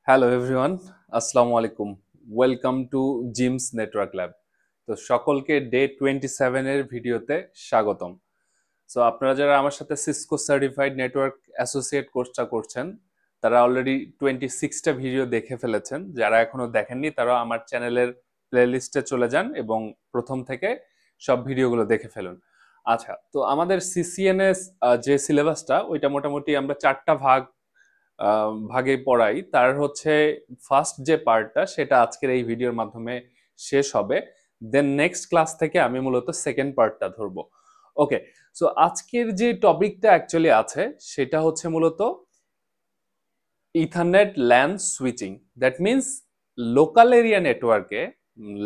Hello everyone, আসসালামু আলাইকুম। Welcome to gems network lab. তো সকলকে ডে 27 এর ভিডিওতে স্বাগতম। সো আপনারা যারা আমার সাথে সিসকো সার্টিফাইড নেটওয়ার্ক অ্যাসোসিয়েট কোর্সটা করছেন, তারা অলরেডি 26টা ভিডিও দেখে ফেলেছেন। যারা এখনো দেখেননি তারা আমার চ্যানেলের প্লেলিস্টে চলে যান এবং প্রথম থেকে সব ভিডিওগুলো দেখে ফেলুন। আচ্ছা, তো আমাদের সিসিএনএস যে সিলেবাসটা ওইটা মোটামুটি আমরা চারটা ভাগে পড়াই। তার হচ্ছে ফার্স্ট যে পার্টটা সেটা আজকের এই ভিডিওর মাধ্যমে শেষ হবে। দেন নেক্সট ক্লাস থেকে আমি মূলত সেকেন্ড পার্টটা ধরবো। ওকে, সো আজকের যে টপিকটা অ্যাকচুয়ালি আছে সেটা হচ্ছে মূলত ethernet LAN switching. That means local area নেটওয়ার্কে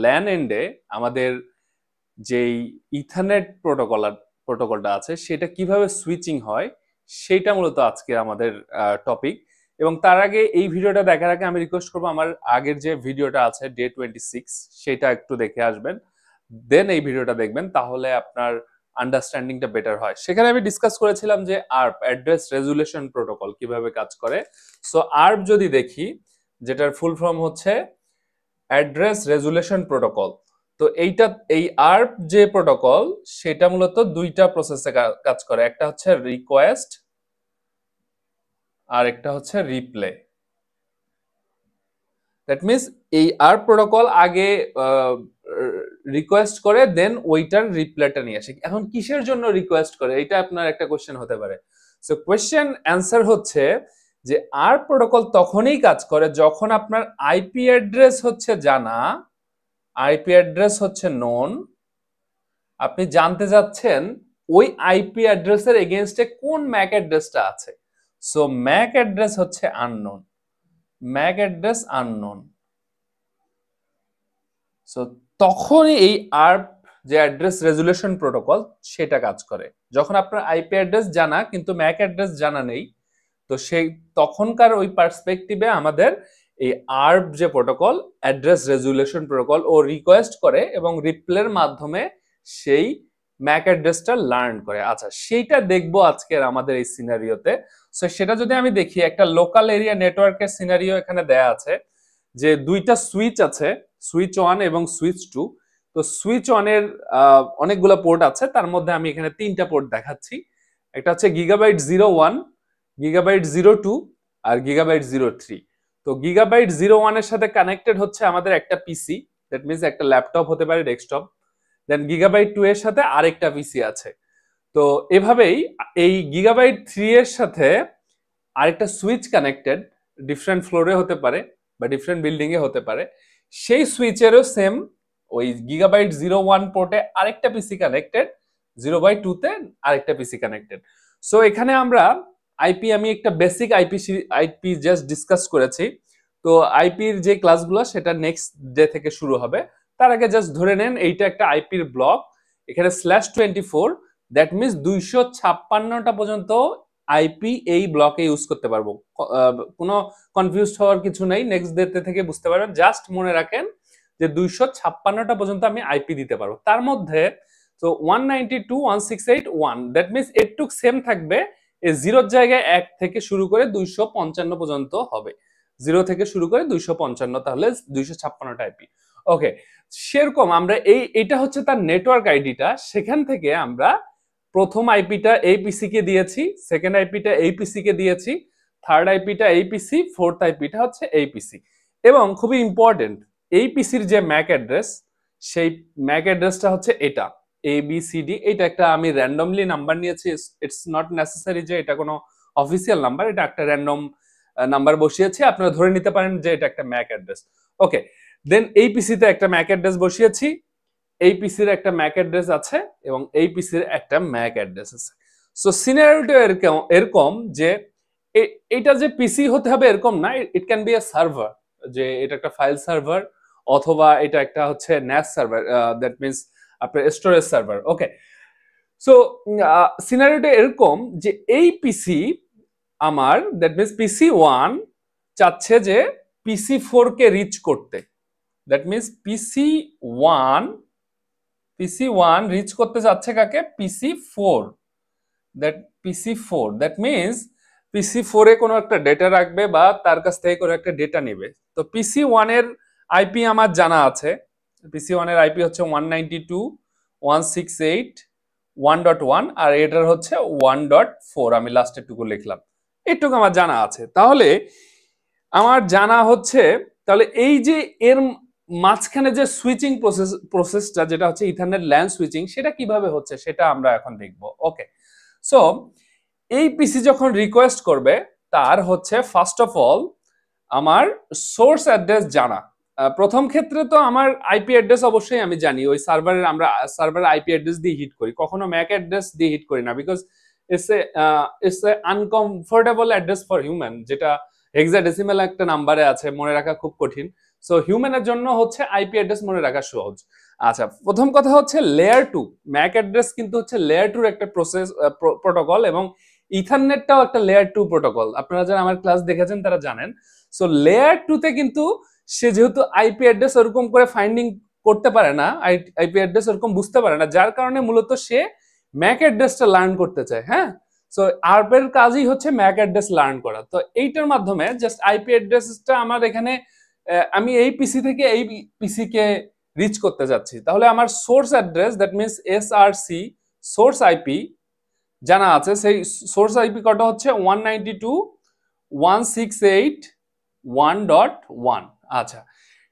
ল্যান এন্ডে আমাদের যেই ইথারনেট প্রোটোকলটা আছে সেটা কিভাবে সুইচিং হয় সেটা মূলত আজকে আমাদের টপিক। এবং তার আগে এই ভিডিওটা দেখার আগে আমি রিকোয়েস্ট করবো আমার আগের যে ভিডিওটা আছে ডে 26 সেটা একটু দেখে আসবেন, দেন এই ভিডিওটা দেখবেন, তাহলে আপনার আন্ডারস্ট্যান্ডিংটা বেটার হয়। সেখানে আমি ডিসকাস করেছিলাম যে আর্প অ্যাড্রেস রেজুলেশন প্রোটোকল কিভাবে কাজ করে। সো আর্প যদি দেখি, যেটার ফুল ফর্ম হচ্ছে অ্যাড্রেস রেজুলেশন প্রোটোকল। তো এই আর্প যে প্রোটোকল সেটা মূলত দুইটা প্রসেসে কাজ করে, একটা হচ্ছে রিকোয়েস্ট আর একটা হচ্ছে রিপ্লে। দ্যাট মিনস এই আর্প প্রোটোকল আগে রিকোয়েস্ট করে, দেন ওইটার রিপ্লেটা নিয়ে আসে। এখন কিসের জন্য রিকোয়েস্ট করে, এটা আপনার একটা কোশ্চেন হতে পারে। সো কোশ্চেন অ্যান্সার হচ্ছে যে আর্প প্রোটোকল তখনই কাজ করে যখন আপনার আইপি অ্যাড্রেস হচ্ছে জানা, আইপি অ্যাড্রেস হচ্ছে নোন, আপনি জানতে যাচ্ছেন ওই আইপি অ্যাড্রেসের এগেইনস্টে কোন ম্যাক অ্যাড্রেসটা আছে। সো ম্যাক অ্যাড্রেস হচ্ছে unknown, Mac address unknown. So তখনই এই আর্প যে অ্যাড্রেস রেজুলেশন প্রোটোকল সেটা কাজ করে। যখন আপনার আইপি অ্যাড্রেস জানা কিন্তু ম্যাক অ্যাড্রেস জানা নেই, তো সেই তখনকার ওই পার্সপেক্টিভে আমাদের এই আর্প যে প্রোটোকল অ্যাড্রেস রেজুলেশন প্রোটোকল ও রিকোয়েস্ট করে এবং রিপ্লের মাধ্যমে সেই ম্যাক অ্যাড্রেসটা লার্ন করে। আচ্ছা, সেইটা দেখবো আজকের আমাদের এই সিনারিওতে। সো সেটা যদি আমি দেখি, একটা লোকাল এরিয়া নেটওয়ার্কের সিনারিও এখানে দেয়া আছে যে দুইটা সুইচ আছে, সুইচ ওয়ান এবং সুইচ টু। তো সুইচ ওয়ানের অনেকগুলো পোর্ট আছে, তার মধ্যে আমি এখানে তিনটা পোর্ট দেখাচ্ছি। একটা হচ্ছে গিগাবাইট 01, গিগাবাইট 02 আর গিগাবাইট 03। তো গিগাবাইট 01 এর সাথে কানেক্টেড হচ্ছে আমাদের একটা পিসি, দ্যাট মিনস একটা ল্যাপটপ হতে পারে, ডেস্কটপ। দেন গিগাবাইট 2 এর সাথে আরেকটা পিসি আছে। তো এভাবেই এই গিগাবাইট 3 এর সাথে আরেকটা সুইচ কানেক্টেড, ডিফারেন্ট ফ্লোরে হতে পারে বা ডিফারেন্ট বিল্ডিং এ হতে পারে। সেই সুইচেরও সেম ওই গিগাবাইট 01 পোর্টে আরেকটা পিসি কানেক্টেড, 0/2 তে আরেকটা পিসি কানেক্টেড। সো এখানে আমরা আমি একটা বেসিক আইপি জাস্ট ডিসকাস করেছি। তো আইপির যে ক্লাসগুলো সেটা নেক্সট ডে থেকে শুরু হবে। তার আগে জাস্ট ধরে নেন এইটা একটা আইপির ব্লক, এখানে /24, দ্যাট মিনস 256টা পর্যন্ত আইপি এই ব্লকে ইউজ করতে পারবো। কোনো কনফিউজ হওয়ার কিছু নেই, নেক্সট ডে থেকে বুঝতে পারবেন। জাস্ট মনে রাখেন যে 256টা পর্যন্ত আমি আইপি দিতে পারবো। তার মধ্যে তো 192.168.1, দ্যাট মিনস এটুক সেম থাকবে, এই জিরোর জায়গায় 1 থেকে শুরু করে 255 পর্যন্ত হবে। 0 থেকে শুরু করে 255, তাহলে 256টা আইপি। ওকে, সেরকম আমরা এটা হচ্ছে তার নেটওয়ার্ক আইডিটা। সেখান থেকে আমরা প্রথম আইপিটা এই পিসি কে দিয়েছি, সেকেন্ড আইপিটা এই পিসি কে দিয়েছি, থার্ড আইপিটা এই পিসি, ফোর্থ আইপিটা হচ্ছে এই পিসি। এবং খুবই ইম্পর্টেন্ট, এই পিসির যে ম্যাক অ্যাড্রেস, সেই ম্যাক অ্যাড্রেসটা হচ্ছে এটা ABCD। এটা একটা আমি র্যান্ডমলি নাম্বার নিয়েছি, ইটস নট নেসেসারি যে এটা কোনো অফিসিয়াল নাম্বার, এটা একটা র্যান্ডম নাম্বার বসিয়েছি, আপনারা ধরে নিতে পারেন যে এটা একটা ম্যাক অ্যাড্রেস। ওকে, দেন এই পিসিতে একটা ম্যাক অ্যাড্রেস বসিয়েছি, এই পিসির একটা ম্যাক অ্যাড্রেস আছে এবং এই পিসির একটা ম্যাক অ্যাড্রেস আছে। সো সিনারিওটা এরকম যে এটা যে পিসি হতে হবে এরকম না, it can B A server, যে এটা একটা ফাইল সার্ভার অথবা এটা একটা হচ্ছে NAS সার্ভার, দ্যাট মিনস আপনার স্টোরেজ সার্ভার। ওকে, সো সিনারিওটা এরকম যে এই পিসি আমার, দ্যাট মিনস PC1 চাচ্ছে যে PC4 কে রিচ করতে। দ্যাট মিনস PC1 রিচ করতে যাচ্ছে কাকে? PC4। That PC4, that means PC4 এ কোনো একটা ডেটা রাখবে বা তার কাছ থেকে কোনো একটা ডেটা নেবে। তো PC1 এর আইপি আমার জানা আছে। PC1 এর আইপি হচ্ছে 192.168.1.1 আর এটার হচ্ছে 1.4। আমি লাস্টের টুকু লিখলাম, এটুকু আমার জানা আছে। তাহলে আমার জানা হচ্ছে, তাহলে এই যে এর মাঝখানে যে সুইচিং প্রসেসটা যেটা হচ্ছে ইথারনেট ল্যান সুইচিং, সেটা কিভাবে হচ্ছে সেটা আমরা এখন দেখব। ওকে, সো এই পিসি যখন রিকোয়েস্ট করবে, তার হচ্ছে ফার্স্ট অফ অল আমার সোর্স অ্যাড্রেস জানা। প্রথম ক্ষেত্রে তো আমার আইপি অ্যাড্রেস অবশ্যই আমি জানি, ওই সার্ভারের আমরা সার্ভারের আইপি অ্যাড্রেস দিয়ে হিট করি, কখনো ম্যাক অ্যাড্রেস দিয়ে হিট করি না, because it's a uncomfortable address for human, যেটা হেক্সাডেসিমাল একটা নাম্বারে আছে, মনে রাখা খুব কঠিন। সো হিউম্যানের জন্য হচ্ছে আইপি অ্যাড্রেস মনে রাখা সহজ। আচ্ছা, প্রথম কথা হচ্ছে লেয়ার 2 ম্যাক অ্যাড্রেস কিন্তু হচ্ছে লেয়ার 2 একটা প্রসেস প্রোটোকল, এবং ইথারনেটটাও একটা লেয়ার 2 প্রোটোকল। আপনারা যারা আমার ক্লাস দেখেছেন তারা জানেন। সো লেয়ার 2 তে কিন্তু সে যেহেতু আইপি অ্যাড্রেস ওরকম করে ফাইন্ডিং করতে পারে না, আইপি অ্যাড্রেস ওরকম বুঝতে পারে না, যার কারণে মূলত সে ম্যাক অ্যাড্রেসটা লার্ন করতে চায়। হ্যাঁ, সো আরপের কাজই হচ্ছে ম্যাক অ্যাড্রেস লার্ন করা। তো এইটার মাধ্যমে জাস্ট আইপি অ্যাড্রেসটা আমার এখানে, আমি এই পিসি থেকে এই পিসি কে রিচ করতে যাচ্ছি, তাহলে আমার source address that means SRC source IP জানা আছে। সেই সোর্স আইপি কটা হচ্ছে 192.168.1.1। আচ্ছা,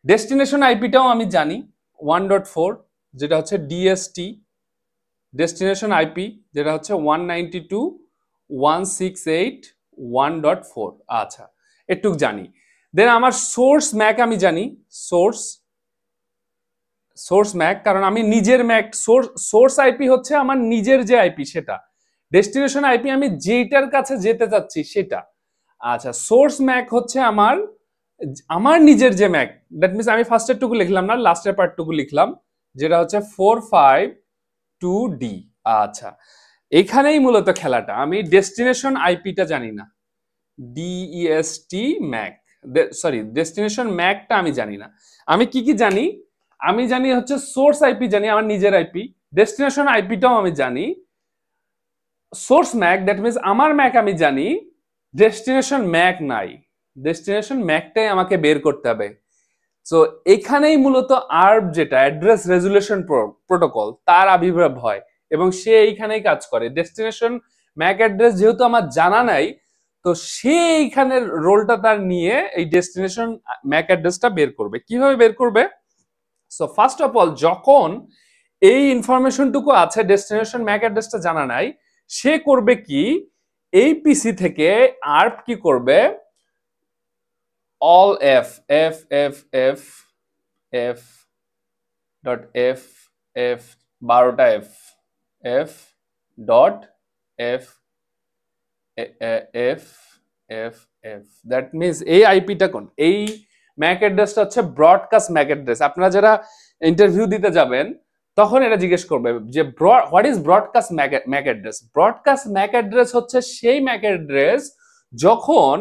ডেস্টিনেশন আইপিটাও আমি জানি 1.4, যেটা হচ্ছে ডিএসটি ডেস্টিনেশন আইপি, যেটা হচ্ছে 192.168.1.4। আচ্ছা, একটু জানি। দেন আমার সোর্স ম্যাক আমি জানি, সোর্স ম্যাক, কারণ আমি নিজের ম্যাক, সোর্স আইপি হচ্ছে আমার নিজের যে আইপি সেটা, ডেস্টিনেশন আইপি আমি যেটার কাছে যেতে চাচ্ছি সেটা। আচ্ছা, সোর্স ম্যাক হচ্ছে আমার নিজের যে ম্যাক, দ্যাট মিনস আমি ফার্স্টের টুকু লিখলাম না, লাস্টের পার্টটুকু লিখলাম, যেটা হচ্ছে 452D। আচ্ছা, এখানেই মূলত খেলাটা, আমি ডেস্টিনেশন আইপিটা জানি না, ডিইএসটি ম্যাক, সরি ডেস্টিনেশন ম্যাকটা আমি জানি না। আমি কি কি জানি? আমি জানি হচ্ছে সোর্স আইপি জানি, আমার নিজের আইপি, ডেস্টিনেশন আইপিটাও আমি জানি, সোর্স ম্যাক দ্যাট মিনস আমার ম্যাক আমি জানি, ডেস্টিনেশন ম্যাক নাই, ডেস্টিনেশন ম্যাকটাই আমাকে বের করতে হবে। সো এখানেই মূলত আরব যেটা অ্যাড্রেস রেজুলেশন প্রোটোকল, তার আবির্ভাব হয় এবং সে এইখানেই কাজ করে। ডেস্টিনেশন ম্যাক অ্যাড্রেস যেহেতু আমার জানা নাই, তো সে এইখানের রোলটা তার নিয়ে এই ডেস্টিনেশন ম্যাক অ্যাড্রেসটা বের করবে। কিভাবে বের করবে? সো ফার্স্ট অফ অল, যখন এই ইনফরমেশনটুকু আছে, ডেস্টিনেশন ম্যাক অ্যাড্রেসটা জানা নাই, সে করবে কি, এই পিসি থেকে আরপ কি করবে, all f f f f f dot f f 12টা f f dot f f f f that means এই আইপিটা কোন, এই ম্যাক অ্যাড্রেসটা হচ্ছে ব্রডকাস্ট ম্যাক অ্যাড্রেস। আপনারা যারা ইন্টারভিউ দিতে যাবেন তখন এটা জিজ্ঞেস করবে যে what is broadcast Mac address. Broadcast Mac address হচ্ছে সেই ম্যাক অ্যাড্রেস যখন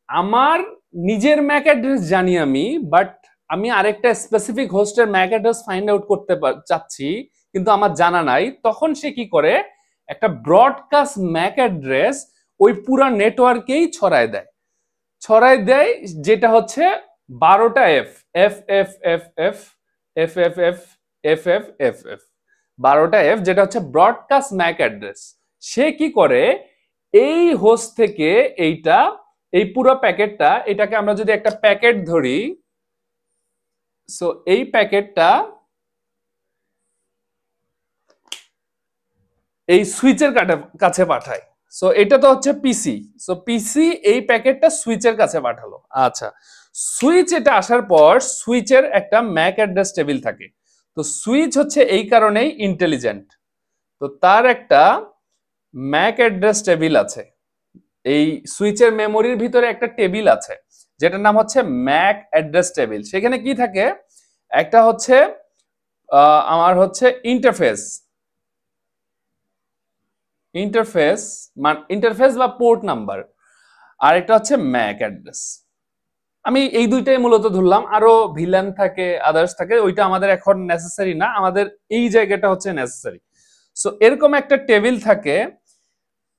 আমার নিজের ম্যাক অ্যাড্রেস জানি আমি, বাট আমি আরেকটা স্পেসিফিক হোস্টের ম্যাক অ্যাড্রেস ফাইন্ড আউট করতে চাচ্ছি কিন্তু আমার জানা নাই, তখন সে কি করে, একটা ব্রডকাস্ট ম্যাক অ্যাড্রেস ওই পুরা নেটওয়ার্কেই ছড়ায় দেয়, যেটা হচ্ছে 12টা F F F F F F F F F F F F 12টা এফ, যেটা হচ্ছে ব্রডকাস্ট ম্যাক অ্যাড্রেস। সে কি করে, এই হোস্ট থেকে এইটা, এই পুরো প্যাকেটটা, এটাকে আমরা যদি একটা প্যাকেট ধরি, সো এই প্যাকেটটা এই সুইচের কাছে পাঠায়। সো এটা তো হচ্ছে পিসি, সো পিসি এই প্যাকেটটা সুইচের কাছে পাঠালো। আচ্ছা, সুইচ এটা আসার পর সুইচের একটা ম্যাক অ্যাড্রেস টেবিল থাকে। তো সুইচ হচ্ছে এই কারণেই ইন্টেলিজেন্ট, তো তার একটা ম্যাক অ্যাড্রেস টেবিল আছে, এই সুইচের মেমোরির ভিতরে একটা টেবিল আছে যেটার নাম হচ্ছে ম্যাক অ্যাড্রেস টেবিল। সেখানে কি থাকে, একটা হচ্ছে আমার হচ্ছে ইন্টারফেস বা পোর্ট নাম্বার, আর একটা হচ্ছে ম্যাক অ্যাড্রেস। আমি এই দুইটাই মূলত ধরলাম, আরো ভিলেন থাকে, আদার্স থাকে, ওইটা আমাদের এখন নেসেসারি না, আমাদের এই জায়গাটা হচ্ছে নেসেসারি। সো এরকম একটা টেবিল থাকে।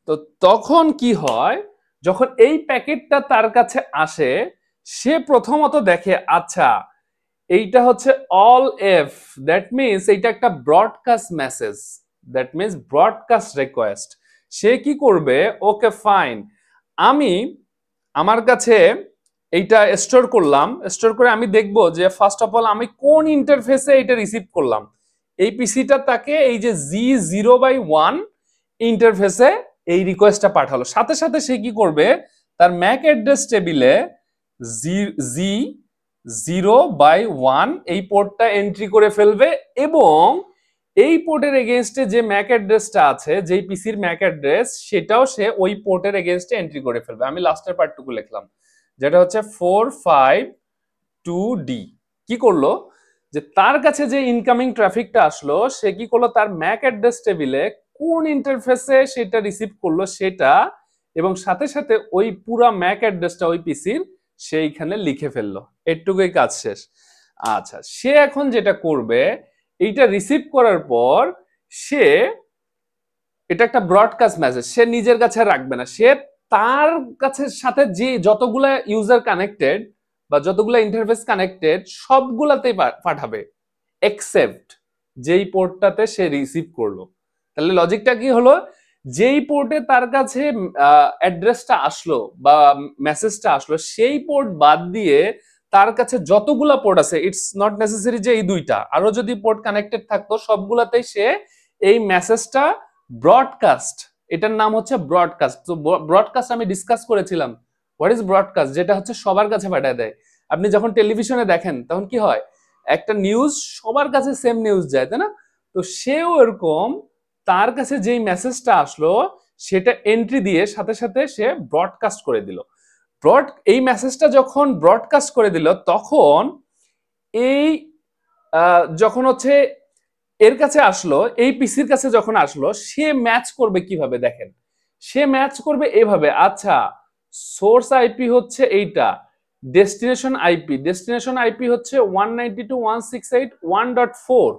তো তখন কি হয়, যখন এই প্যাকেটটা তার কাছে আসে, সে প্রথমত দেখে আচ্ছা এইটা হচ্ছে অল এফ, দ্যাট মিনস এইটা একটা broadcast message, that means broadcast request. সে কি করবে, ওকে ফাইন, আমি আমার কাছে এইটা স্টোর করলাম, স্টোর করে আমি দেখবো যে ফার্স্ট অফ অল আমি কোন ইন্টারফেসে এটা রিসিভ করলাম। এই পিসিটা তাকে এই যে G0/1 ইন্টারফেসে এই রিকোয়েস্টটা পাঠালো, সাথে সাথে সে কি করবে, তার ম্যাক অ্যাড্রেস টেবিলে G0/1 এই পোর্টটা এন্ট্রি করে ফেলবে, এবং এই পোর্টের এগেইনস্টে যে ম্যাক অ্যাড্রেসটা আছে, যেই পিসির ম্যাক অ্যাড্রেস, সেটাও সে ওই পোর্টের এগেইনস্টে এন্ট্রি করে ফেলবে। আমি লাস্টের পার্টটুকু লিখলাম, যেটা হচ্ছে 452D। কি করলো, যে তার কাছে যে ইনকামিং ট্রাফিকটা আসলো, সে কি করলো, তার ম্যাক অ্যাড্রেস টেবিলে কোন ইন্টারফেসে সেটা রিসিভ করলো সেটা, এবং সাথে সাথে ওই পুরা ম্যাক অ্যাড্রেসটা ওই পিসির সেইখানে লিখে ফেললো। এটুকুই কাজ শেষ। আচ্ছা, সে এখন যেটা করবে, এইটা রিসিভ করার পর সে, এটা একটা ব্রডকাস্ট মেসেজ, সে নিজের কাছে রাখবে না, সে তার কাছে সাথে যে যতগুলা ইউজার কানেক্টেড বা যতগুলা ইন্টারফেস কানেক্টেড সবগুলাতেই পাঠাবে, এক্সেপ্ট যেই পোর্টটাতে সে রিসিভ করলো। তাহলে লজিকটা কি হলো, যেই পোর্টে তার কাছে অ্যাড্রেসটা আসলো বা মেসেজটা আসলো, সেই পোর্ট বাদ দিয়ে তার কাছে যতগুলা পোর্ট আছে, ইটস নট নেসেসারি যে এই দুইটা, আরো যদি পোর্ট কানেক্টেড থাকতো সবগুলাতেই সে এই মেসেজটা ব্রডকাস্ট, এটার নাম হচ্ছে ব্রডকাস্ট। তো ব্রডকাস্ট আমি ডিসকাস করেছিলাম, হোয়াট ইজ ব্রডকাস্ট, যেটা হচ্ছে সবার কাছে পাঠিয়ে দেয়। আপনি যখন টেলিভিশনে দেখেন তখন কি হয়, একটা নিউজ সবার কাছে সেম নিউজ যায়, তাই না? তো সেও এরকম তার কাছে যেই মেসেজটা আসলো সেটা এন্ট্রি দিয়ে সাথে সাথে সে ব্রডকাস্ট করে দিল। এই মেসেজটা যখন ব্রডকাস্ট করে দিল, তখন এই যখন হচ্ছে এর কাছে আসলো, এই পিসির কাছে যখন আসলো, সে ম্যাচ করবে কিভাবে দেখেন, সে ম্যাচ করবে এভাবে, আচ্ছা সোর্স আইপি হচ্ছে এইটা, ডেস্টিনেশন আইপি হচ্ছে 192.168.1.4,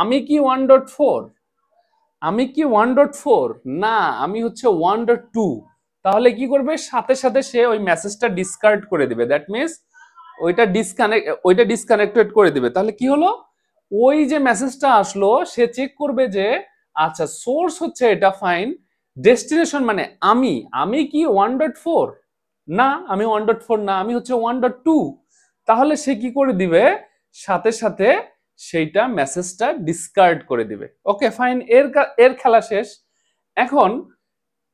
আমি কি 1.4, আমি কি 1.4 না, আমি হচ্ছে 1.2। তাহলে কি করবে, সাথে সাথে সে ওই মেসেজটা ডিসকার্ড করে দিবে, দ্যাট মিনস ওইটা ডিসকানেক্টেড করে দিবে। তাহলে কি হলো, ওই যে মেসেজটা আসলো সে চেক করবে যে আচ্ছা সোর্স হচ্ছে এটা, ফাইন, ডেস্টিনেশন মানে আমি কি 1.4 না, আমি 1.4 না, আমি হচ্ছে 1.2। তাহলে সে কি করে দিবে, সাথে সাথে সেইটা মেসেজটা ডিসকার্ড করে দিবে। ওকে ফাইন, এর খেলা শেষ। এখন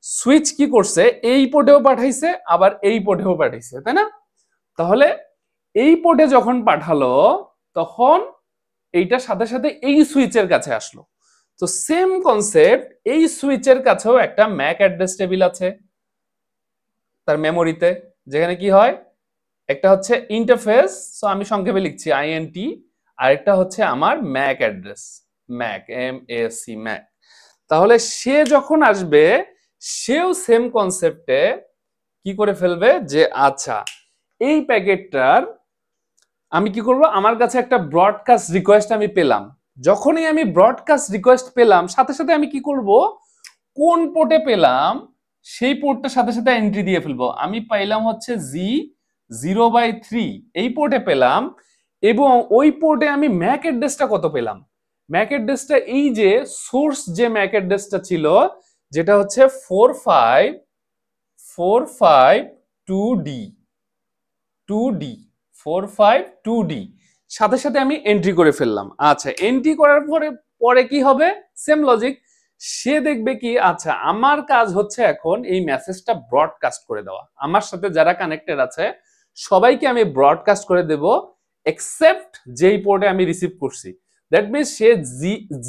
সুইচ কি করছে, এই পোর্টেও পাঠাইছে আবার এই পোর্টেও পাঠাইছে, তাই না? তাহলে এই পোর্টে যখন পাঠালো তখন এইটার সাথে সাথে এই সুইচের কাছে আসলো। তো সেম কনসেপ্ট, এই সুইচের কাছেও একটা ম্যাক অ্যাড্রেস টেবিল আছে তার মেমোরিতে, যেখানে কি হয়, একটা হচ্ছে ইন্টারফেস, সো আমি সংক্ষেপে লিখছি INT, আর একটা হচ্ছে আমার Mac address, Mac MAC Mac. তাহলে সে যখন আসবে, সেও সেম কনসেপ্টে কি করে ফেলবে, যে আচ্ছা এই প্যাকেটটার আমি কি করব, আমার কাছে একটা ব্রডকাস্ট রিকোয়েস্ট আমি পেলাম, যখনই আমি ব্রডকাস্ট রিকোয়েস্ট পেলাম সাথে সাথে আমি কি করব, কোন পোর্টে পেলাম সেই পোর্টটার সাথে সাথে এন্ট্রি দিয়ে ফেলবো। আমি পাইলাম হচ্ছে G0/3 এই পোর্টে পেলাম, এবং ওই পোর্টে আমি ম্যাক অ্যাড্রেসটা কত পেলাম, ম্যাক অ্যাড্রেসটা এই যে সোর্স যে ম্যাক অ্যাড্রেসটা ছিল, যেটা হচ্ছে 452D 452D, সাথে সাথে আমি এন্ট্রি করে ফেললাম। আচ্ছা, এন্ট্রি করার পরে পরে কি হবে, সেম লজিক, সে দেখবে কি আচ্ছা আমার কাজ হচ্ছে এখন এই মেসেজটা ব্রডকাস্ট করে দেওয়া, আমার সাথে যারা কানেক্টেড আছে সবাইকে আমি ব্রডকাস্ট করে দেব, এক্সেপ্ট যেই পোর্টে আমি রিসিভ করছি। দ্যাট মিনস সে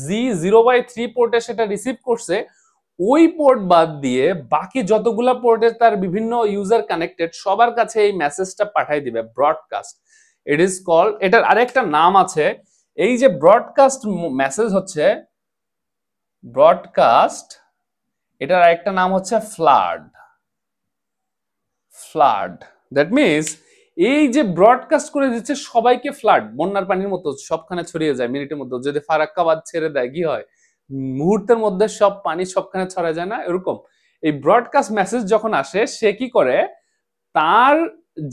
G0/3 পোর্টে সেটা রিসিভ করছে, ওই পোর্ট বাদ দিয়ে বাকি যতগুলা পোর্টে তার বিভিন্ন ইউজার কানেক্টেড সবার কাছে এই মেসেজটা পাঠাই দিবে, ব্রডকাস্ট। ইট ইজ কল্ড, এটার আরেকটা নাম আছে, এই যে ব্রডকাস্ট মেসেজ হচ্ছে ব্রডকাস্ট, এটার আরেকটা নাম হচ্ছে ফ্লাড। দ্যাট মিনস এই যে ব্রডকাস্ট করে দিচ্ছে সবাইকে, ফ্লাড বন্যার পানির মতো সবখানে ছড়িয়ে যায় মিনিটের মধ্যে, যদি ফারাক্কাবাদ ছেড়ে দেয় কি হয়, মুহূর্তের মধ্যে সব পানি সবখানে ছড়া যায় না, এরকম এই ব্রডকাস্ট মেসেজ যখন আসে সে কি করে, তার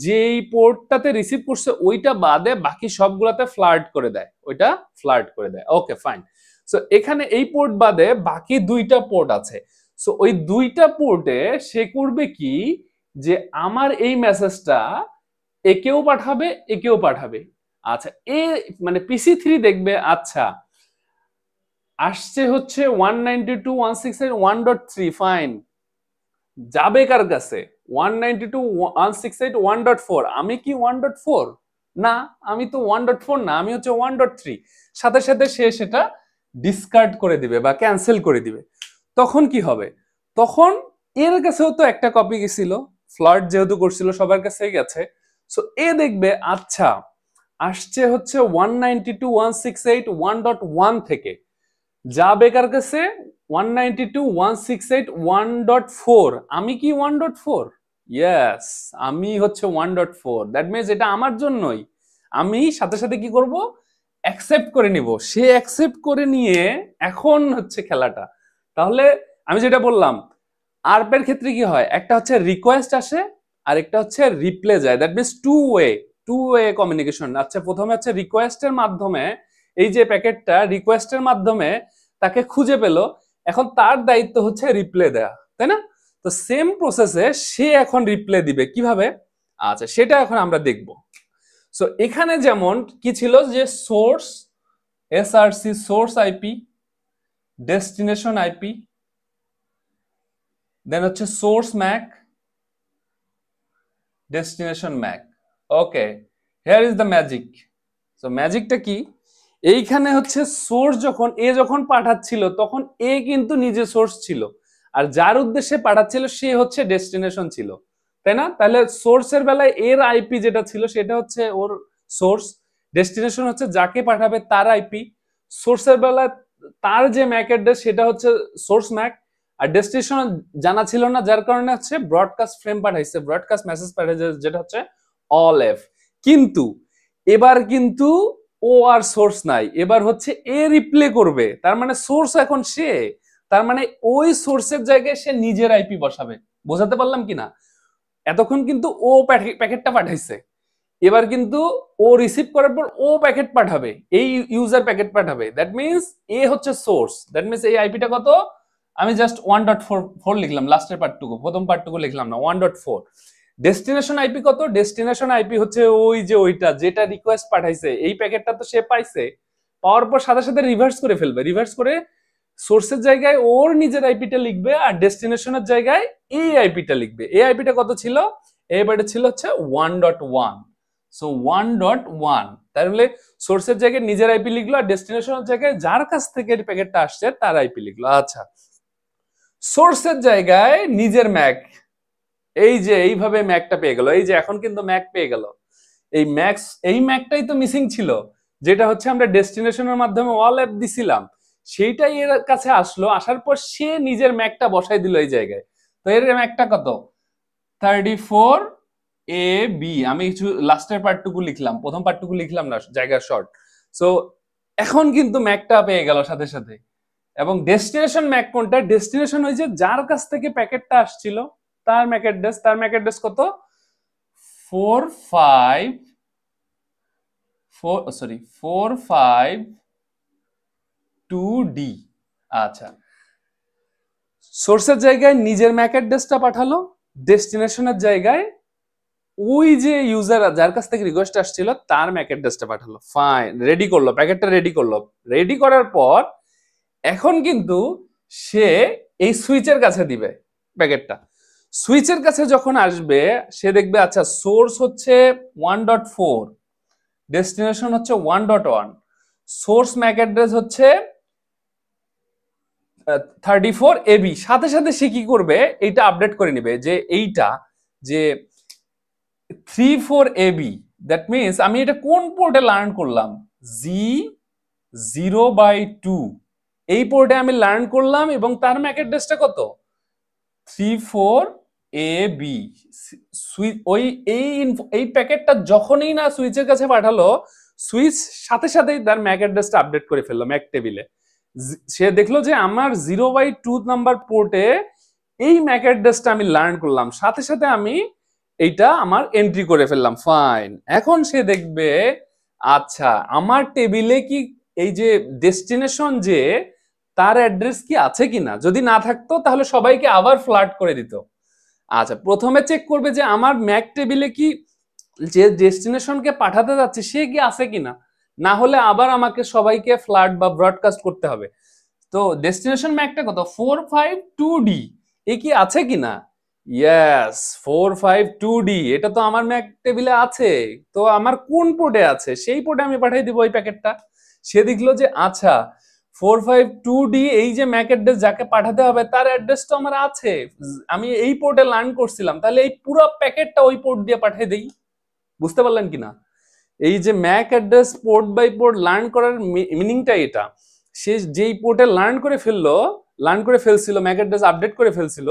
যেই পোর্টটাতে রিসিভ করছে ওইটা বাদে বাকি সবগুলাতে ফ্লার্ট করে দেয়, ওইটা ফ্লার্ট করে দেয়। Okay fine. সো এখানে এই পোর্ট বাদে বাকি দুইটা পোর্ট আছে। সো ওই দুইটা পোর্টে সে করবে কি, যে আমার এই মেসেজটা একেও পাঠাবে একেও পাঠাবে। আচ্ছা এ মানে PC3 দেখবে আচ্ছা আসছে হচ্ছে 192.168.1.3 ফাইন, যাবে কার কাছে 192.168.1.4, আমি কি 1.4 না, আমি তো 1.4 না, আমি হচ্ছে 1.3, সাথে সাথে সে সেটা ডিসকার্ড করে দিবে বা ক্যান্সেল করে দিবে। তখন কি হবে, তখন এর কাছেও তো একটা কপি গেছিল, ফ্লার্ট যেহেতু করছিল সবার কাছেই গেছে। সো এ দেখবে আচ্ছা আসছে হচ্ছে 192.168.1.1 থেকে, যাবে কার কাছে 192.168.1.4, আমি কি 1.4, ইয়েস আমি হচ্ছে 1.4, দ্যাট মিনস এটা আমার জন্যই, আমি সাথে সাথে কি করব, অ্যাকসেপ্ট করে নিব। সে অ্যাকসেপ্ট করে নিয়ে এখন হচ্ছে খেলাটা। তাহলে আমি যেটা বললাম আরপের ক্ষেত্রে কি হয়, একটা হচ্ছে রিকোয়েস্ট আসে আর একটা হচ্ছে রিপ্লে যায়, that means two way communication. আচ্ছা প্রথমে হচ্ছে রিকোয়েস্টের মাধ্যমে, এই যে প্যাকেটটা রিকোয়েস্টের মাধ্যমে তাকে খুঁজে পেল, এখন তার দায়িত্ব হচ্ছে রিপ্লে দেয়া, তাই না? তো সেম প্রসেসে সে এখন রিপ্লে দিবে কিভাবে, আচ্ছা সেটা এখন আমরা দেখব। সো এখানে যেমন কি ছিল, যে source SRC source IP, destination IP, then হচ্ছে source MAC, destination MAC. Okay here is the magic. So ম্যাজিকটা কি, এইখানে হচ্ছে সোর্স যখন পাঠাচ্ছিল তখন এ কিন্তু নিজে সোর্স ছিল, আর যার উদ্দেশ্যে পাঠাচ্ছিল সে হচ্ছে ডেস্টিনেশন ছিল, তাই না? তাহলে সোর্সের বেলায় এর আইপি যেটা ছিল সেটা হচ্ছে ওর সোর্স, ডেস্টিনেশন হচ্ছে যাকে পাঠাবে তার আইপি, সোর্সের বেলায় তার যে ম্যাক অ্যাড্রেস সেটা হচ্ছে সোর্স ম্যাক, আর ডেস্টিনেশন জানা ছিল না যার কারণে হচ্ছে ব্রডকাস্ট ফ্রেম পাঠাইছে, ব্রডকাস্ট মেসেজ পাঠাইছে যেটা হচ্ছে অল এফ। কিন্তু এবার কিন্তু ও আর সোর্স নাই, এবার হচ্ছে এ রিপ্লে করবে, তার মানে সোর্স এখন সে, তার মানে ওই সোর্সের জায়গায় সে নিজের আইপি বসাবে। বোঝাতে পারলাম কিনা? এতক্ষণ কিন্তু ও প্যাকেটটা পাঠাইছে, এবার কিন্তু ও রিসিভ করার পর ও প্যাকেট পাঠাবে, এই ইউজার প্যাকেট পাঠাবে, দ্যাট মিনস এ হচ্ছে সোর্স, দ্যাট মিনস এই আইপিটা কত, আমি জাস্ট 1.4 লিখলাম, লাস্টের পার্টটুকু, প্রথম পার্টটুকু লিখলাম না, 1.4। ডেস্টিনেশন আইপি কত, ডেস্টিনেশন আইপি হচ্ছে ওই যে ওইটা যেটা রিকোয়েস্ট পাঠাইছে, এই প্যাকেটটা তো সে পাইছে, পাওয়ার পর সাথে সাথে রিভার্স করে ফেলবে, রিভার্স করে সোর্সের জায়গায় ওর নিজের আইপিটা লিখবে আর ডেস্টিনেশনের জায়গায় এই আইপিটা লিখবে। এই আইপিটা কত ছিল, এইবারে ছিল হচ্ছে 1.1। সো 1.1 তাহলে সোর্সের জায়গায় নিজের আইপি লিখলো আর ডেস্টিনেশনের জায়গায় যার কাছ থেকে প্যাকেটটা আসছে তার আইপি লিখলো। আচ্ছা সোর্সের জায়গায় নিজের ম্যাক, এই যে এইভাবে ম্যাকটা পেয়ে গেল, এই যে এখন কিন্তু ম্যাক পেয়ে গেল, এই ম্যাকটাই তো মিসিং ছিল, যেটা হচ্ছে আমরা ডেস্টিনেশনের মাধ্যমে অল অ্যাপ দিছিলাম, সেইটাই এর কাছে আসলো, আসার পর সে নিজের ম্যাকটা বসাই দিল এই জায়গায়। তো এর ম্যাকটা কত, 34AB, আমি কিছু লাস্টের পার্টটুকু লিখলাম, প্রথম পার্টটুকু লিখলাম না, জায়গা শর্ট। সো এখন কিন্তু ম্যাকটা পেয়ে গেল সাথে সাথে। এবং ডেস্টিনেশন ম্যাক কোনটা, ডেস্টিনেশন হয়েছে যার কাছ থেকে প্যাকেটটা আসছিল তার ম্যাক অ্যাড্রেস, তার ম্যাক অ্যাড্রেস কত 452D। আচ্ছা সোর্সের জায়গায় নিজের ম্যাক অ্যাড্রেসটা পাঠালো, ডেস্টিনেশনের জায়গায় ওই যে ইউজার যার কাছ থেকে রিকোয়েস্ট আসছিল তার ম্যাক অ্যাড্রেসটা পাঠালো, ফাইন, রেডি করলো, প্যাকেটটা রেডি করলো। রেডি করার পর এখন কিন্তু সে এই সুইচের কাছে দিবে প্যাকেটটা, সুইচের কাছে যখন আসবে সে দেখবে আচ্ছা সোর্স হচ্ছে 1.4, ডেস্টিনেশন হচ্ছে 1.1, সোর্স ম্যাক অ্যাড্রেস হচ্ছে 34AB, সাথে সাথে সে কি করবে, এইটা আপডেট করে নিবে যে এইটা যে 34AB, দ্যাট মিনস আমি এটা কোন পোর্টে লার্ন করলাম, G0/2 এই পোর্টে আমি লার্ন করলাম, এবং তার ম্যাক অ্যাড্রেসটা কত 34AB। ওই এই প্যাকেটটা যখনই না সুইচের কাছে পাঠালো, সুইচ সাথে সাথেই তার ম্যাক অ্যাড্রেসটা আপডেট করে ফেললো ম্যাক টেবিলে। সে দেখলো যে আমার 0/2 নাম্বার পোর্টে এই ম্যাক অ্যাড্রেসটা আমি লার্ন করলাম, সাথে সাথে আমি এইটা আমার এন্ট্রি করে ফেললাম, ফাইন। এখন সে দেখবে আচ্ছা আমার টেবিলে কি এই যে ডেস্টিনেশন যে তার অ্যাড্রেস কি আছে কিনা, যদি না থাকতো তাহলে সবাইকে আবার ফ্লার্ট করে দিত। আচ্ছা প্রথমে চেক করবে যে আমার ম্যাক টেবিলে কি যে ডেস্টিনেশনকে পাঠাতে যাচ্ছে সে কি আছে কিনা, না হলে আবার আমাকে সবাইকে ফ্লার্ট বা ব্রডকাস্ট করতে হবে। তো ডেস্টিনেশন ম্যাকটা কত 452D, এ কি আছে কিনা, ইয়েস 452D, এটা তো আমার ম্যাক টেবিলে আছে। তো আমার কোন পোর্টে আছে সেই পোর্টে আমি পাঠিয়ে দিব ওই প্যাকেটটা। সে দেখলো যে আচ্ছা 452D এই যে ম্যাক অ্যাড্রেস যাকে পাঠাতে হবে তার অ্যাড্রেস তো আমার আছে, আমি এই পোর্টে লার্ন করছিলাম, তাহলে এই পুরো প্যাকেটটা ওই পোর্ট দিয়ে পাঠিয়ে দেই। বুঝতে পারলেন কিনা? এই যে MAC address port by port learn করার মিনিংটা এটা। সে যেই পোর্টে লার্ন করে ফেলছিল ম্যাক অ্যাড্রেস আপডেট করে ফেলছিল,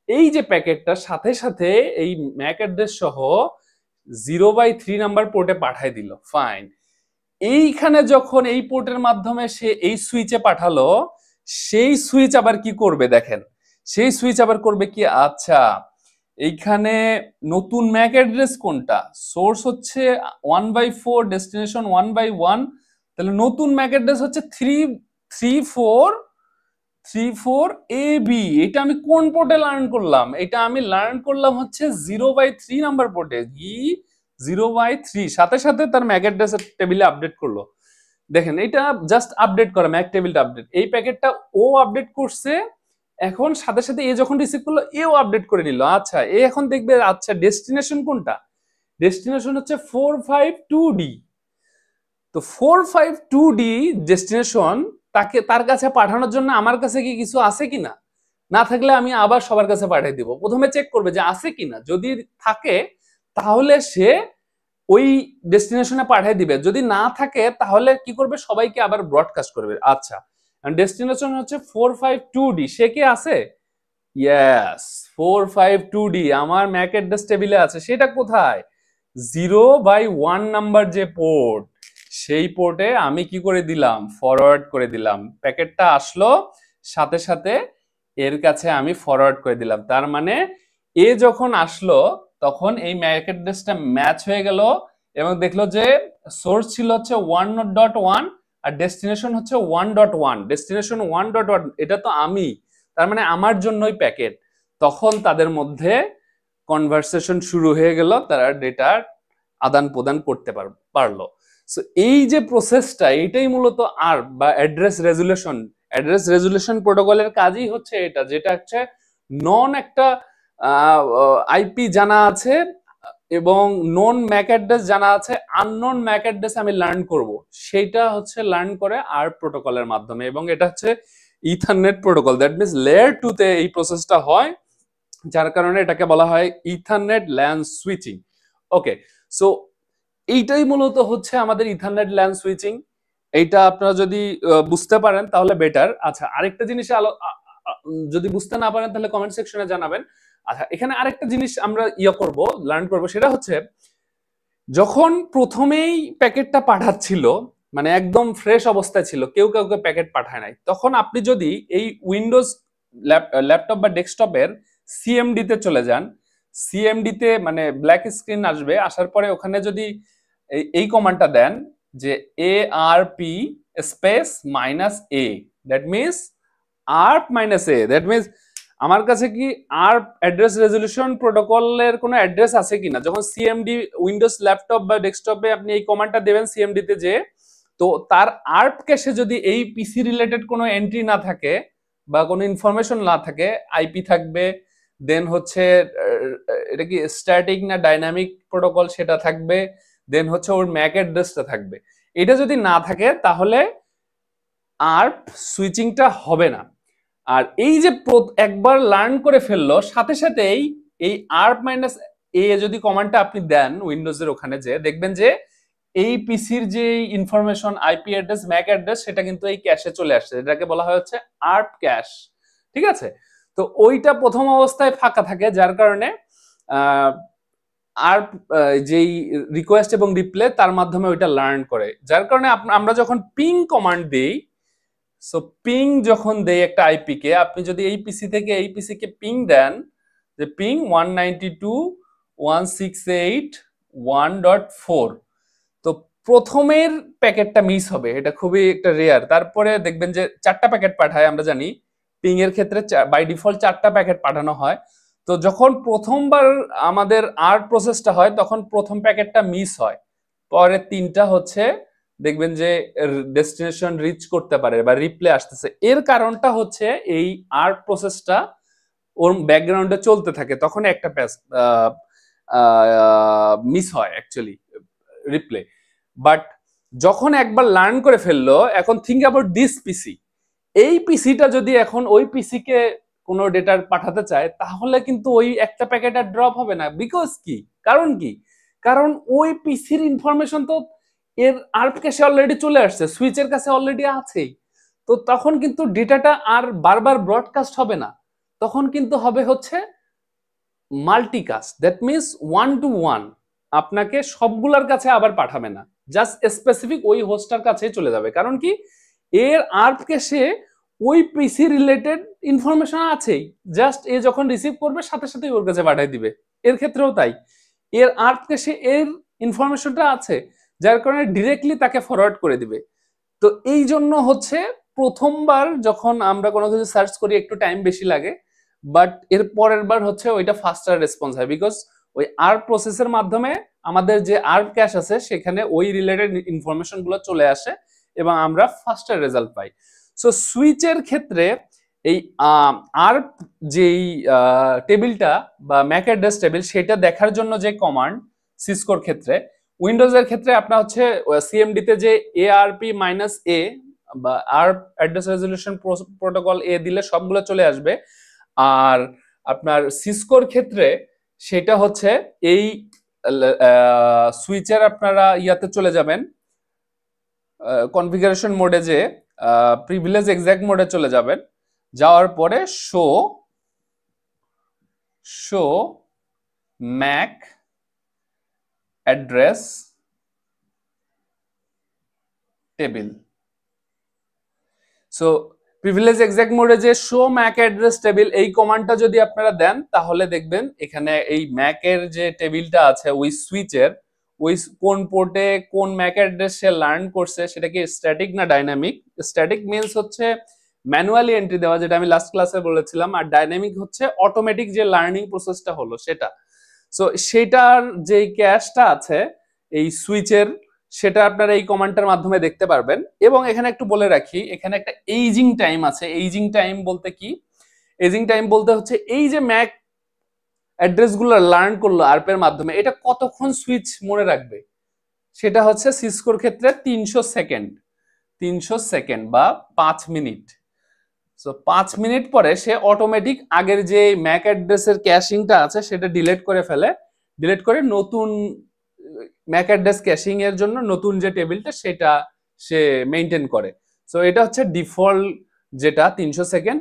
এই যে প্যাকেটটা সাথে সাথে এই ম্যাক অ্যাড্রেস সহ 0/3 নাম্বার পোর্টে পাঠায় দিল, ফাইন। এইখানে যখন এই পোর্টের মাধ্যমে সে এই সুইচে পাঠালো, সেই সুইচ আবার কি করবে দেখেন, সেই সুইচ আবার করবে কি, আচ্ছা এইখানে নতুন ম্যাক অ্যাড্রেস কোনটা, সোর্স হচ্ছে 1/4, ডেস্টিনেশন 1/1, তাহলে নতুন ম্যাক অ্যাড্রেস হচ্ছে 334AB। এটা আমি কোন পোর্টে লার্ন করলাম, এটা আমি লার্ন করলাম হচ্ছে 0/3 নাম্বার পোর্টে, 0/3, সাথে সাথে তার ম্যাক অ্যাড্রেসের টেবিলে আপডেট করলো। দেখেন এটা জাস্ট আপডেট করা, ম্যাক টেবিলটা আপডেট, এই প্যাকেটটা ও আপডেট করছে, এখন সাথে সাথে এ যখন রিসিভ করলো এও আপডেট করে নিল। আচ্ছা এ এখন দেখবে আচ্ছা ডেস্টিনেশন কোনটা, ডেস্টিনেশন হচ্ছে 452D। তো 452D ডেস্টিনেশন তার কাছে পাঠানোর জন্য আমার কাছে কি কিছু আছে কিনা, না থাকলে আমি আবার সবার কাছে পাঠিয়ে দিব। প্রথমে চেক করবে যে আছে কিনা, যদি থাকে তাহলে সে ওই ডেস্টিনেশনে পাঠিয়ে দিবে, যদি না থাকে তাহলে কি করবে, সবাইকে আবার ব্রডকাস্ট করবে। আচ্ছা ডেস্টিনেশন হচ্ছে 452D, সে কি আছে, ইয়েস 452D আমার ম্যাক অ্যাড্রেস টেবিলে আছে, সেটা কোথায়, 0/1 নাম্বার যে পোর্ট, সেই পোর্টে আমি কি করে দিলাম, ফরওয়ার্ড করে দিলাম, প্যাকেটটা আসলো সাথে সাথে এর কাছে আমি ফরওয়ার্ড করে দিলাম। তার মানে এ যখন আসলো তখন এই ম্যাক অ্যাড্রেসটা ম্যাচ হয়ে গেল এবং দেখলো যে সোর্স ছিল হচ্ছে 1.1 আর ডেস্টিনেশন হচ্ছে 1.1, ডেস্টিনেশন 1.1 এটা তো আমি, তার মানে আমার জন্যই প্যাকেট। তখন তাদের মধ্যে কনভারসেশন শুরু হয়ে গেল, তারা ডেটার আদান প্রদান করতে পারলো। সো এই যে প্রসেসটা এটাই মূলত আরপ বা অ্যাড্রেস রেজুলেশন প্রোটোকলের কাজই হচ্ছে এটা, যেটা হচ্ছে নন একটা আইপি জানা আছে এবং নন ম্যাক অ্যাড্রেস জানা আছে, আননোন ম্যাক অ্যাড্রেস আমি লার্ন করব, সেইটা হচ্ছে লার্ন করে আরপ প্রোটোকলের মাধ্যমে, এবং এটা হচ্ছে ethernet protocol, that means layer 2 তে এই প্রসেসটা হয়, যার কারণে এটাকে বলা হয় ইথারনেট ল্যান সুইচিং। ওকে, সো এইটাই মূলত হচ্ছে আমাদের ইথারনেট ল্যান সুইচিং। এইটা আপনারা যদি বুঝতে পারেন তাহলে বেটার। আচ্ছা আরেকটা জিনিস যদি বুঝতে না পারেন তাহলে কমেন্ট সেকশনে জানাবেন। আচ্ছা এখানে আরেকটা জিনিস আমরা লার্ন করব, সেটা হচ্ছে যখন প্রথমেই প্যাকেটটা পাঠাচ্ছিল, মানে একদম ফ্রেশ অবস্থায় ছিল, কেউ কাউকে প্যাকেট পাঠায় নাই, তখন আপনি যদি এই উইন্ডোজ ল্যাপটপ বা ডেস্কটপের সিএমডি তে চলে যান, সিএমডি তে মানে ব্ল্যাক স্ক্রিন আসবে, আসার পরে ওখানে যদি এই কমান্ডটা দেন যে ARP space -A, that means ARP -A, that means আমার কাছে কি ARP অ্যাড্রেস রেজলিউশন প্রোটোকলের কোনো অ্যাড্রেস আছে কিনা। যখন সিএমডি উইন্ডোজ ল্যাপটপ বা ডেস্কটপে আপনি এই কমান্ডটা দেবেন সিএমডি তে, যে তো তার ARP ক্যাশে যদি এই পিসি রিলেটেড কোনো এন্ট্রি না থাকে বা কোনো ইনফরমেশন না থাকে, আইপি থাকবে, দেন হচ্ছে এটা কি স্ট্যাটিক না ডাইনামিক প্রোটোকল সেটা থাকবে, দেন হচ্ছে ওর ম্যাক অ্যাড্রেসটা থাকবে, এটা যদি না থাকে তাহলে ARP সুইচিংটা হবে না। আর এই যে একবার লার্ন করে ফেললো সাথে সাথেই এই ARP -A যদি কমান্ডটা আপনি দেন উইন্ডোজের ওখানে, যে দেখবেন যে এই পিসির যে information IP address Mac address সেটা কিন্তু এই ক্যাশে চলে আসছে, এটাকে বলা হয় হচ্ছে ARP ক্যাশ, ঠিক আছে। তো ওইটা প্রথম অবস্থায় ফাঁকা থাকে, যার কারণে ARP যেই রিকোয়েস্ট এবং রিপ্লে তার মাধ্যমে ওইটা লার্ন করে, যার কারণে আমরা যখন পিং কমান্ড দিই সো পিং যখন দেই একটা আইপি কে, আপনি যদি এই পিসি থেকে এই পিসি কে পিং দেন যে পিং 192.168.1.4, তো প্রথমের প্যাকেটটা মিস হবে, এটা খুবই একটা রেয়ার। তারপরে দেখবেন যে 4টা প্যাকেট পাঠায়, আমরা জানি পিং এর ক্ষেত্রে বাই ডিফল্ট 4টা প্যাকেট পাঠানো হয়। তো যখন প্রথমবার আমাদের আর প্রসেসটা হয় তখন প্রথম প্যাকেটটা মিস হয়, পরে 3টা হচ্ছে দেখবেন যে ডেস্টিনেশন রিচ করতে পারে বা রিপ্লে আসতেছে। এর কারণটা হচ্ছে এই আর প্রসেসটা ওর ব্যাকগ্রাউন্ডে চলতে থাকে, তখন একটা মিস হয় অ্যাকচুয়ালি রিপ্লে। বাট যখন একবার লার্ন করে ফেললো, এখন থিঙ্ক অ্যাবাউট দিস পিসি, এই পিসিটা যদি এখন ওই পিসি কে কোনো ডেটা পাঠাতে চায় তাহলে কিন্তু ওই একটা প্যাকেট আর ড্রপ হবে না। বিকজ কি, কারণ কি, কারণ ওই পিসির ইনফরমেশন তো এর আর্প ক্যাশে অলরেডি চলে আসছে, সুইচের কাছে অলরেডি আছেই। তো তখন কিন্তু ডেটাটা আর বারবার ব্রডকাস্ট হবে না, তখন কিন্তু হবে হচ্ছে মাল্টিকাস্ট। দ্যাট মিনস 1 to 1, আপনাকে সবগুলার কাছে আবার পাঠাবে না, জাস্ট স্পেসিফিক ওই হোস্টার কাছে চলে যাবে। কারণ কি, এর আর্প ক্যাশে ওই পিসি রিলেটেড ইনফরমেশন আছেই, জাস্ট এ যখন রিসিভ করবে সাথে সাথে ওর কাছে পাঠিয়ে দিবে। এর ক্ষেত্রেও তাই, এর আর্প ক্যাশে এর ইনফরমেশনটা আছে, যার কারণে ডিরেক্টলি তাকে ফরওয়ার্ড করে দিবে। তো এই জন্য হচ্ছে প্রথমবার যখন আমরা কোনো কিছু সার্চ করি একটু টাইম বেশি লাগে, বাট এর পরের বার হচ্ছে ওইটা ফাস্টার রেসপন্স হয়, বিকজ ওই আর্প প্রসেসের মাধ্যমে আমাদের যে আর্প ক্যাশ আছে সেখানে ওই রিলেটেড ইনফরমেশন গুলো চলে আসে এবং আমরা ফাস্টার রেজাল্ট পাই। সো সুইচের ক্ষেত্রে এই আর্প যেই টেবিলটা বা ম্যাক অ্যাড্রেস টেবিল, সেটা দেখার জন্য যে কমান্ড সিসকোর ক্ষেত্রে, উইন্ডোজের ক্ষেত্রে আপনার হচ্ছে সিএমডি তে যে ARP-A বা আর্প অ্যাড্রেস রেজলিউশন প্রোটোকল এ দিলে সবগুলো চলে আসবে। আর আপনার সিসকোর ক্ষেত্রে সেটা হচ্ছে এই সুইচের আপনারা ইয়াতে চলে যাবেন, কনফিগারেশন মোডে, যে প্রিভিলেজ এক্সাক্ট মোডে চলে যাবেন, যাওয়ার পরে show Mac address table. So privilege exact মোডে যে শো ম্যাক অ্যাড্রেস টেবিল, এই কমান্ডটা যদি আপনারা দেন তাহলে দেখবেন এখানে এই ম্যাক এর যে টেবিলটা আছে ওই সুইচের, ওই কোন পোর্টে কোন ম্যাক অ্যাড্রেস সে লার্ন করছে সেটা কি স্ট্যাটিক না ডাইনামিক। স্ট্যাটিক মিনস হচ্ছে ম্যানুয়ালি এন্ট্রি দেওয়া, যেটা আমি লাস্ট ক্লাসে বলেছিলাম, আর ডাইনামিক হচ্ছে অটোমেটিক যে লার্নিং প্রসেসটা হলো সেটা। সো সেটার যে ক্যাশটা আছে এই সুইচের, সেটা আপনারা এই কমান্ডটার মাধ্যমে দেখতে পারবেন। এবং এখানে একটু বলে রাখি, এখানে একটা এইজিং টাইম আছে। এইজিং টাইম বলতে কি, এইজিং টাইম বলতে হচ্ছে এই যে ম্যাক অ্যাড্রেসগুলো লার্ন করলো আরপের মাধ্যমে, এটা কতক্ষণ সুইচ মনে রাখবে, সেটা হচ্ছে সিসকোর ক্ষেত্রে 300 সেকেন্ড বা 5 মিনিট। সো 5 মিনিট পরে সে অটোমেটিক আগের যে ম্যাক অ্যাড্রেসের ক্যাশিংটা আছে সেটা ডিলিট করে ফেলে, ডিলিট করে নতুন ম্যাক অ্যাড্রেস ক্যাশিং এর জন্য নতুন যে টেবিলটা সেটা সে মেইনটেইন করে। সো এটা হচ্ছে ডিফল্ট, যেটা 300 সেকেন্ড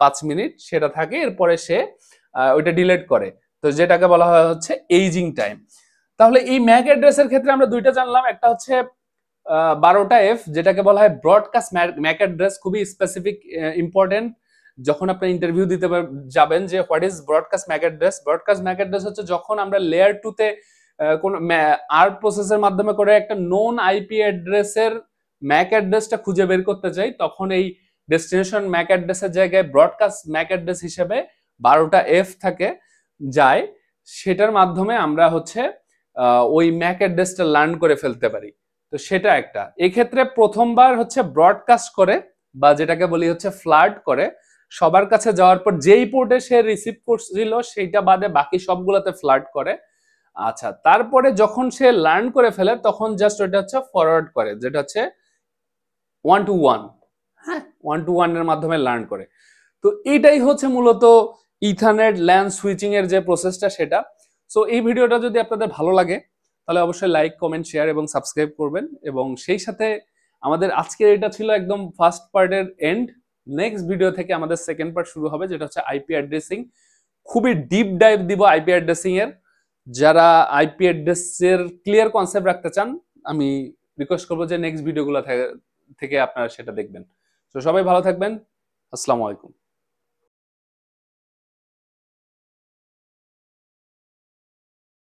5 মিনিট সেটা থাকে, এরপরে সে ওইটা ডিলিট করে। তো যেটাকে বলা হয় হচ্ছে এইজিং টাইম। তাহলে এই ম্যাক অ্যাড্রেসের ক্ষেত্রে আমরা দুইটা জানলাম, একটা হচ্ছে 12টা F, যেটাকে বলা হয় ব্রডকাস্ট ম্যাক অ্যাড্রেস, খুবই স্পেসিফিক ইম্পর্টেন্ট যখন আপনি ইন্টারভিউ দিতে যাবেন যে what is broadcast Mac address. Broadcast Mac address হচ্ছে যখন আমরা লেয়ার 2 তে কোন আর্প প্রসেসের মাধ্যমে করে একটা নোন আইপি অ্যাড্রেসের ম্যাক অ্যাড্রেসটা খুঁজে বের করতে চাই, তখন এই ডেস্টিনেশন ম্যাক অ্যাড্রেসের জায়গায় ব্রডকাস্ট ম্যাক অ্যাড্রেস হিসেবে 12টা F থাকে যায়, সেটার মাধ্যমে আমরা হচ্ছে ওই ম্যাক অ্যাড্রেসটা লার্ন করে ফেলতে পারি। তো সেটা একটা, এক্ষেত্রে প্রথমবার হচ্ছে ব্রডকাস্ট করে বা যেটাকে বলি হচ্ছে ফ্লার্ট করে, সবার কাছে যাওয়ার পর যেই পোর্টে সে রিসিভ করছিল সেইটা বাদে বাকি সবগুলোতে ফ্লার্ট করে। আচ্ছা, তারপরে যখন সে লার্ন করে ফেলে তখন জাস্ট ওটা হচ্ছে ফরওয়ার্ড করে, যেটা হচ্ছে 1 to 1, হ্যাঁ 1 to 1 এর মাধ্যমে লার্ন করে। তো এটাই হচ্ছে মূলত ইথারনেট ল্যান সুইচিং এর যে প্রসেসটা সেটা। সো এই ভিডিওটা যদি আপনাদের ভালো লাগে তাহলে অবশ্যই লাইক, কমেন্ট, শেয়ার এবং সাবস্ক্রাইব করবেন। এবং সেই সাথে আমাদের আজকের এটা ছিল একদম ফার্স্ট পার্টের এন্ড। নেক্সট ভিডিও থেকে আমাদের সেকেন্ড পার্ট শুরু হবে, যেটা হচ্ছে আইপি অ্যাড্রেসিং। খুবই ডিপ ডাইভ দিব আইপি অ্যাড্রেসিং এর। যারা আইপি অ্যাড্রেসের ক্লিয়ার কনসেপ্ট রাখতে চান, আমি রিকোয়েস্ট করবো যে নেক্সট ভিডিওগুলো থেকে আপনারা সেটা দেখবেন। তো সবাই ভালো থাকবেন। আসসালামু আলাইকুম।